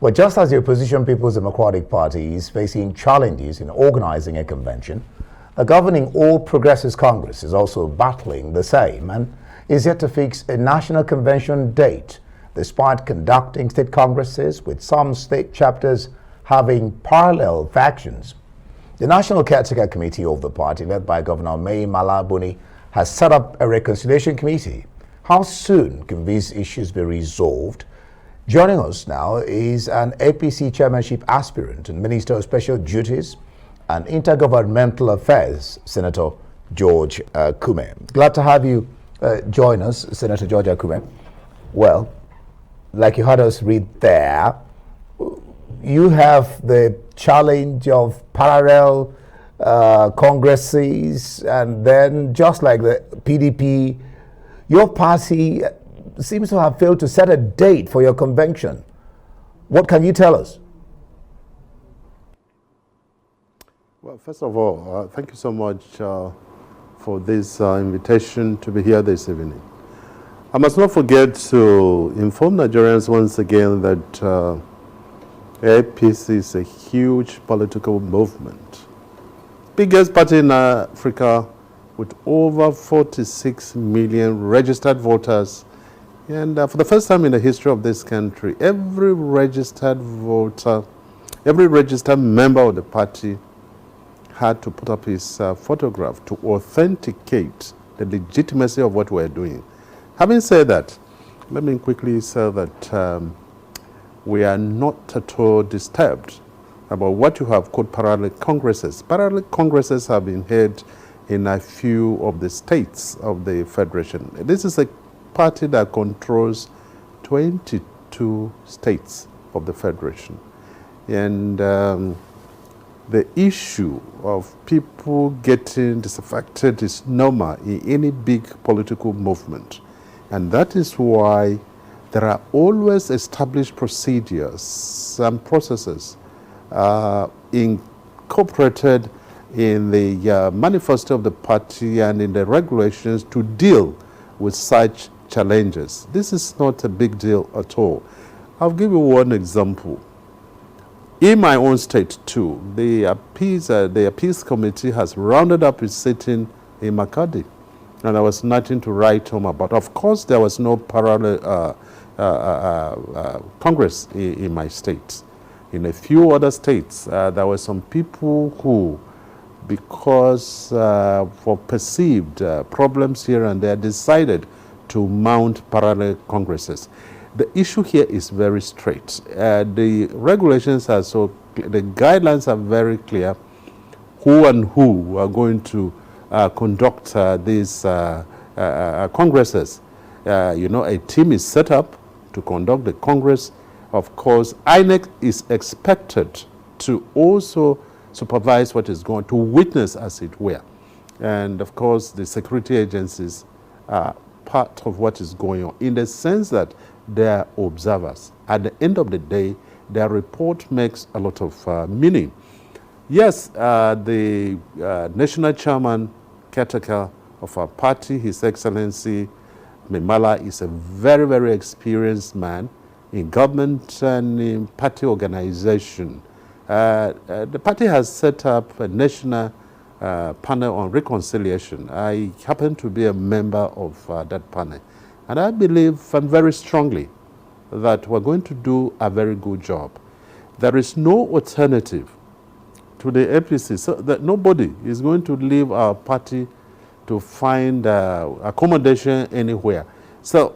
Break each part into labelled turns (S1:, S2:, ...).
S1: Well, just as the opposition People's Democratic Party is facing challenges in organizing a convention, the governing All Progressives Congress is also battling the same and is yet to fix a national convention date, despite conducting state congresses with some state chapters having parallel factions. The National Caretaker Committee of the party, led by Governor Mai Mala Buni, has set up a reconciliation committee. How soon can these issues be resolved? Joining us now is an APC chairmanship aspirant and Minister of Special Duties and Intergovernmental Affairs, Senator George Akume. Glad to have you join us, Senator George Akume. Well, like you heard us read there, you have the challenge of parallel congresses, and then just like the PDP, your party seems to have failed to set a date for your convention. What can you tell us?
S2: Well, first of all, thank you so much for this invitation to be here this evening. I must not forget to inform Nigerians once again that APC is a huge political movement. Biggest party in Africa with over 46 million registered voters. And for the first time in the history of this country, every registered voter, every registered member of the party had to put up his photograph to authenticate the legitimacy of what we're doing. Having said that, let me quickly say that we are not at all disturbed about what you have called parallel congresses. Parallel congresses have been held in a few of the states of the Federation. This is a party that controls 22 states of the Federation. And the issue of people getting disaffected is normal in any big political movement. And that is why there are always established procedures and processes incorporated in the manifesto of the party and in the regulations to deal with such challenges. This is not a big deal at all. I'll give you one example. In my own state too, the appeals committee has rounded up its sitting in Makadi, and there was nothing to write home about. Of course, there was no parallel Congress in my state. In a few other states, there were some people who, because for perceived problems here and there, decided to mount parallel congresses. The issue here is very straight. The regulations are the guidelines are very clear. Who and who are going to conduct these congresses? A team is set up to conduct the Congress. Of course, INEC is expected to also supervise what is going to witness, as it were. And of course, the security agencies are part of what is going on, in the sense that they are observers. At the end of the day, their report makes a lot of meaning. Yes, the national chairman, caretaker of our party, His Excellency Mimala, is a very, very experienced man in government and in party organization. The party has set up a national panel on reconciliation. I happen to be a member of that panel. And I believe very strongly that we're going to do a very good job. There is no alternative to the APC, so that nobody is going to leave our party to find accommodation anywhere. So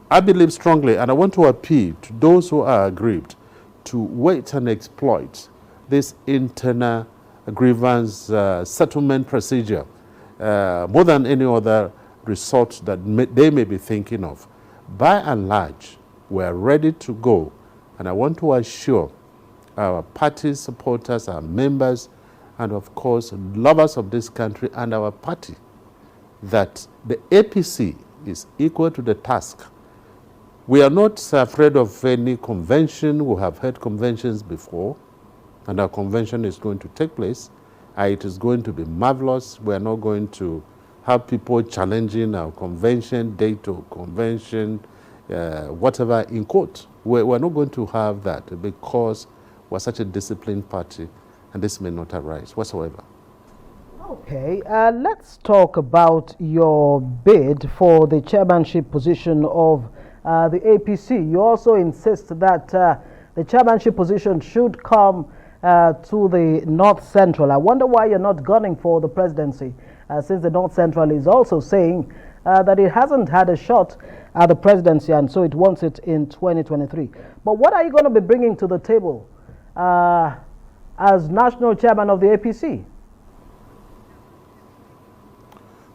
S2: I believe strongly, and I want to appeal to those who are aggrieved to wait and exploit this internal grievance settlement procedure more than any other resort that they may be thinking of. By and large, we are ready to go, and I want to assure our party supporters, our members, and of course lovers of this country and our party that the APC is equal to the task. We are not afraid of any convention. We have had conventions before, and our convention is going to take place. It is going to be marvelous. We are not going to have people challenging our convention, date of convention, whatever in court. We're not going to have that because we're such a disciplined party, and this may not arise whatsoever.
S3: Okay, let's talk about your bid for the chairmanship position of the APC. You also insist that the chairmanship position should come to the North Central. I wonder why you're not gunning for the presidency, since the North Central is also saying that it hasn't had a shot at the presidency and so it wants it in 2023. But what are you going to be bringing to the table as national chairman of the APC?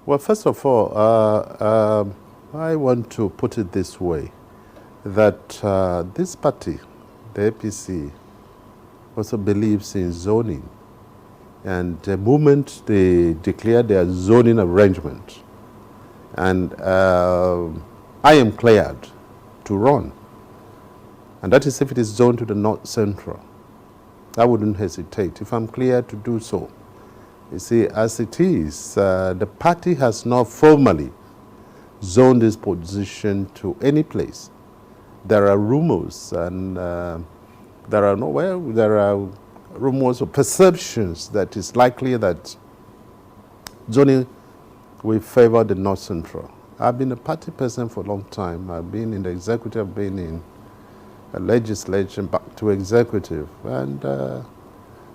S2: Well, first of all, I want to put it this way, that this party, the APC, also believes in zoning. And the moment they declare their zoning arrangement, and I am cleared to run, and that is if it is zoned to the North Central, I wouldn't hesitate if I'm cleared to do so. You see, as it is, the party has not formally zoned this position to any place. There are rumors, and there are rumors or perceptions that it's likely that zoning will favor the North Central. I've been a party person for a long time. I've been in the executive, I've been in legislation, back to executive, and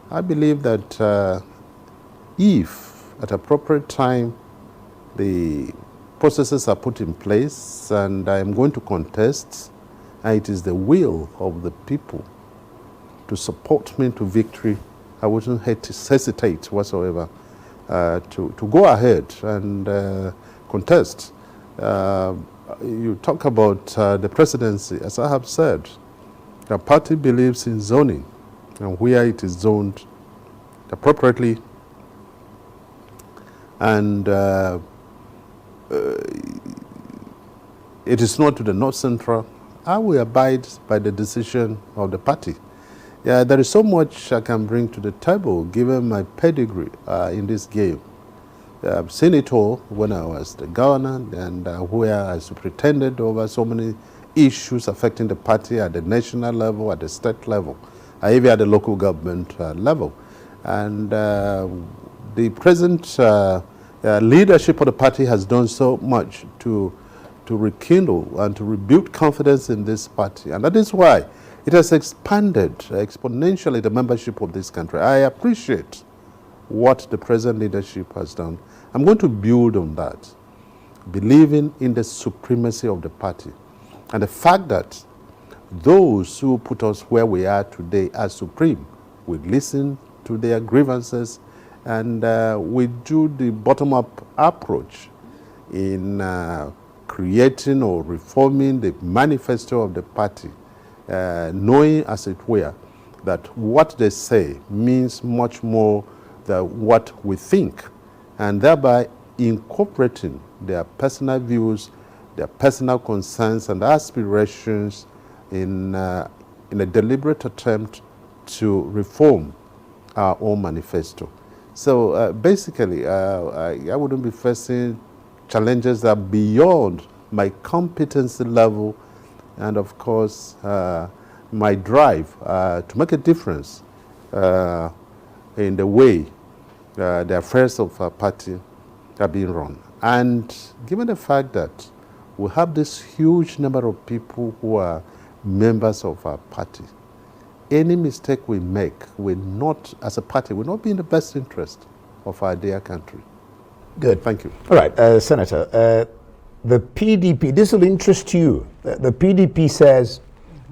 S2: I believe that if at appropriate time the processes are put in place and I am going to contest, and it is the will of the people to support me to victory, I wouldn't hesitate whatsoever to go ahead and contest. You talk about the presidency. As I have said, the party believes in zoning, and where it is zoned appropriately, and it is not to the North Central, I will abide by the decision of the party. Yeah, there is so much I can bring to the table given my pedigree in this game. I've seen it all when I was the governor, and where I superintended over so many issues affecting the party at the national level, at the state level, even at the local government level. And the present leadership of the party has done so much to rekindle and to rebuild confidence in this party. And that is why it has expanded exponentially the membership of this country. I appreciate what the present leadership has done. I'm going to build on that, believing in the supremacy of the party and the fact that those who put us where we are today are supreme. We listen to their grievances, and we do the bottom-up approach in creating or reforming the manifesto of the party, knowing, as it were, that what they say means much more than what we think, and thereby incorporating their personal views, their personal concerns and aspirations in a deliberate attempt to reform our own manifesto. So basically, I wouldn't be facing challenges that are beyond my competency level, and of course, my drive to make a difference in the way the affairs of our party are being run. And given the fact that we have this huge number of people who are members of our party, any mistake we make will not, as a party, will not be in the best interest of our dear country.
S1: Good.
S2: Thank you.
S1: All right, Senator, the PDP, this will interest you. The PDP says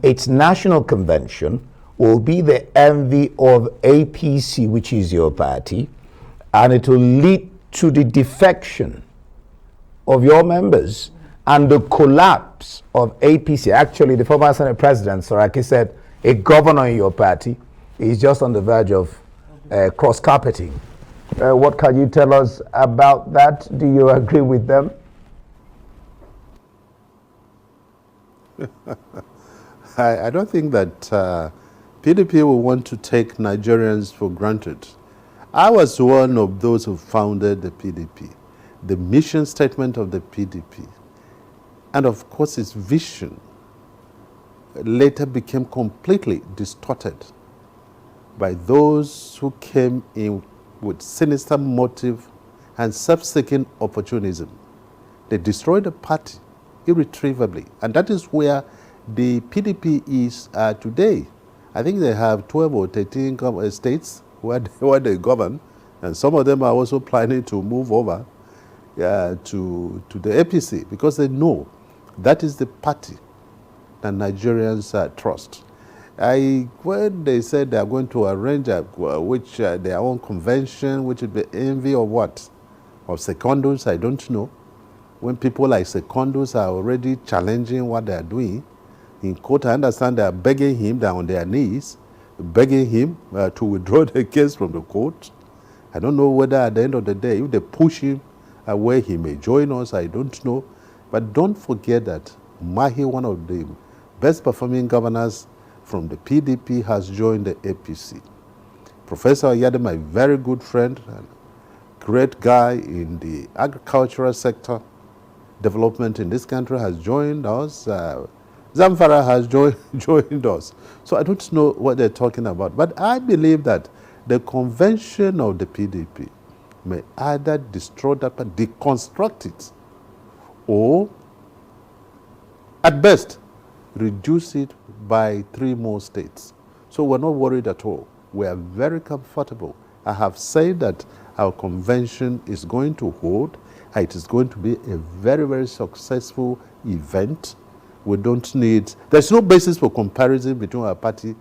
S1: its national convention will be the envy of APC, which is your party, and it will lead to the defection of your members and the collapse of APC. Actually, the former Senate President, Saraki, said a governor in your party is just on the verge of cross-carpeting. What can you tell us about that? Do you agree with them?
S2: I don't think that PDP will want to take Nigerians for granted. I was one of those who founded the PDP, the mission statement of the PDP, and of course its vision later became completely distorted by those who came in with sinister motive and self-seeking opportunism. They destroyed the party irretrievably, and that is where the PDP is today. I think they have 12 or 13 states where they govern, and some of them are also planning to move over to the APC because they know that is the party that Nigerians trust. When they said they are going to arrange their own convention, which would be envy of what? Of secondos, I don't know. When people like secondos are already challenging what they are doing, in court, I understand they are begging him, they're on their knees, begging him to withdraw the case from the court. I don't know whether at the end of the day, if they push him away, he may join us, I don't know. But don't forget that Mahi, one of the best performing governors from the PDP, has joined the APC. Professor Oyade, my very good friend, and great guy in the agricultural sector, development in this country, has joined us. Zamfara has joined us. So I don't know what they're talking about. But I believe that the convention of the PDP may either destroy that, deconstruct it, or at best reduce it by 3 more states. So we're not worried at all. We are very comfortable. I have said that our convention is going to hold. It is going to be a very, very successful event. We don't need, there's no basis for comparison between our party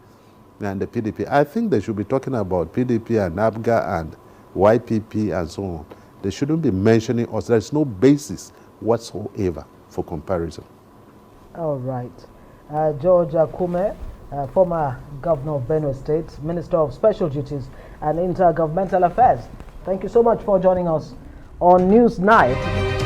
S2: and the PDP. I think they should be talking about PDP and ABGA and YPP and so on. They shouldn't be mentioning us. There's no basis whatsoever for comparison.
S3: All right. George Akume, former governor of Benue State, Minister of Special Duties and Intergovernmental Affairs. Thank you so much for joining us on News Night.